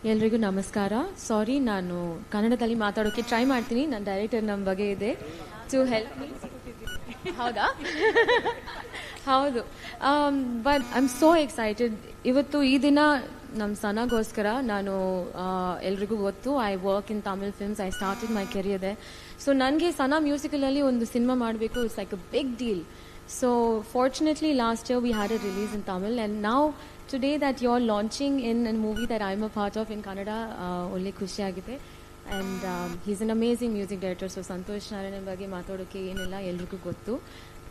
ಎಲ್ರಿಗೂ ನಮಸ್ಕಾರ. ಸಾರಿ, ನಾನು ಕನ್ನಡದಲ್ಲಿ ಮಾತಾಡೋಕ್ಕೆ ಟ್ರೈ ಮಾಡ್ತೀನಿ. ನನ್ನ ಡೈರೆಕ್ಟರ್ ನಮ್ಮ ಬಗ್ಗೆ ಇದೆ ಟು ಹೆಲ್ಪ್ ಮೀ. ಹೌದಾ? ಹೌದು. But I am so excited. ಇವತ್ತು ಈ ದಿನ ನಮ್ಮ ಸನಗೋಸ್ಕರ ನಾನು ಎಲ್ರಿಗೂ ಗೊತ್ತು, I work in Tamil films. I started my career there. So ನನಗೆ ಸನ ಮ್ಯೂಸಿಕಲಲ್ಲಿ ಒಂದು ಸಿನಿಮಾ ಮಾಡಬೇಕು, it's like a big deal. So fortunately last year we had a release in Tamil, and now today that you're launching in a movie that I'm a part of in Kannada, only khushi agide. And he's an amazing music director. So Santosh Narayan ಬಗ್ಗೆ ಮಾತಾಡೋಕೆ ಏನಿಲ್ಲ, ಎಲ್ರಿಗೂ ಗೊತ್ತು.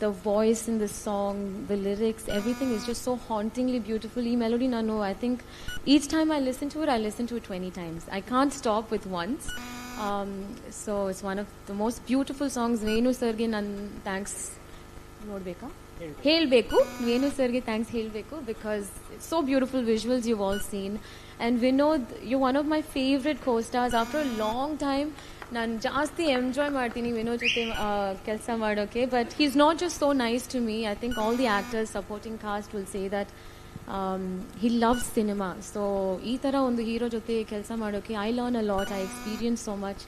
The voice in the song, the lyrics, everything is just so hauntingly beautiful. ಈ melody ನಾನು I think each time I listen to it 20 times. I can't stop with once. So it's one of the most beautiful songs. Venu ಸರ್ಗೆ ನಾನು thanks ನೋಡ್ಬೇಕಾ ಹೇಳಬೇಕು, ವೇಣು ಸರ್ಗೆ thanks ಹೇಳಬೇಕು, because it's so beautiful visuals you all seen. And Vinod, you one of my favourite co-stars. After a long time ನಾನು ಜಾಸ್ತಿ enjoy ಮಾಡ್ತೀನಿ ವಿನೋದ್ ಜೊತೆ ಕೆಲಸ ಮಾಡೋಕ್ಕೆ. But he is not just so nice to me. I think all the actors, supporting cast will say that he loves cinema. So ಈ ಥರ ಒಂದು hero ಜೊತೆ ಕೆಲಸ ಮಾಡೋಕ್ಕೆ I learn a lot, I experience so much.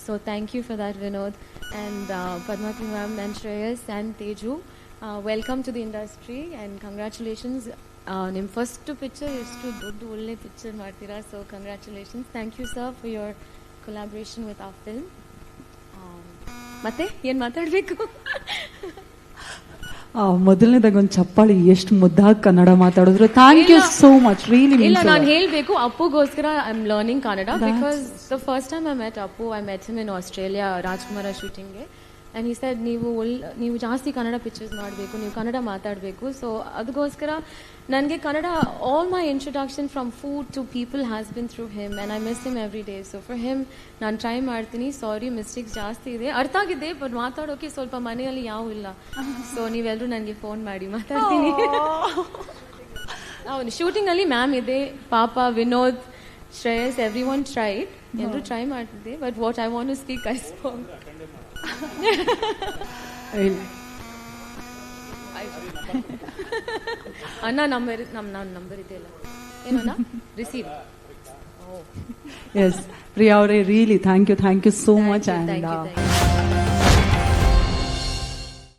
So thank you for that, Vinod. And Padmati ma'am and Shreyas and Teju, welcome to the industry and congratulations. Nim first picture is to doddu olle picture martira, so congratulations. Thank you sir for your collaboration with our film. Matte yen matadbeku? ಮೊದಲನೇದಾಗ ಒಂದು ಚಪ್ಪಾಳಿ, ಎಷ್ಟು ಮುದ್ದಾಗಿ ಕನ್ನಡ ಮಾತಾಡಿದ್ರು. Thank you so much. Really ಇಲ್ಲ, ನಾನು ಹೇಳಬೇಕು ಅಪ್ಪುಗೋಸ್ಕರ I am learning Kannada, because the first time I met Appu, I met him in Australia Rajakumara ಶೂಟಿಂಗ್ಗೆ. ಆ್ಯಂಡ್ ಹಿ ಸೆಡ್ ನೀವು ಜಾಸ್ತಿ ಕನ್ನಡ ಪಿಕ್ಚರ್ಸ್ ಮಾಡಬೇಕು, ನೀವು ಕನ್ನಡ ಮಾತಾಡಬೇಕು. ಸೊ ಅದಕ್ಕೋಸ್ಕರ ನನಗೆ Kannada, all my introduction from food to people has been through him, and I miss him every day. So for him ನಾನು try ಮಾಡ್ತೀನಿ. ಸಾರಿ, ಮಿಸ್ಟೇಕ್ಸ್ ಜಾಸ್ತಿ ಇದೆ, ಅರ್ಥ ಆಗಿದೆ, ಬಟ್ ಮಾತಾಡೋಕೆ ಸ್ವಲ್ಪ ಮನೆಯಲ್ಲಿ ಯಾವ ಇಲ್ಲ. ಸೊ ನೀವೆಲ್ಲರೂ ನನಗೆ ಫೋನ್ ಮಾಡಿ ಮಾತಾಡ್ತೀನಿ. ಹೌದು, ಶೂಟಿಂಗಲ್ಲಿ ಮ್ಯಾಮ್ ಇದೆ, ಪಾಪ, Vinod, Shreyas, everyone tried, ಎಲ್ಲರೂ ಟ್ರೈ ಮಾಡ್ತಿದ್ದೆ. But what I want to speak I spoke. ಅಣ್ಣ ನಂಬರ್ ಇದೆಯಲ್ಲ, ಏನಣ್ಣ ರಿಸೀವ್. ಎಸ್ ಪ್ರಿಯಾ ಅವರೇ, really thank you so much. Thank you.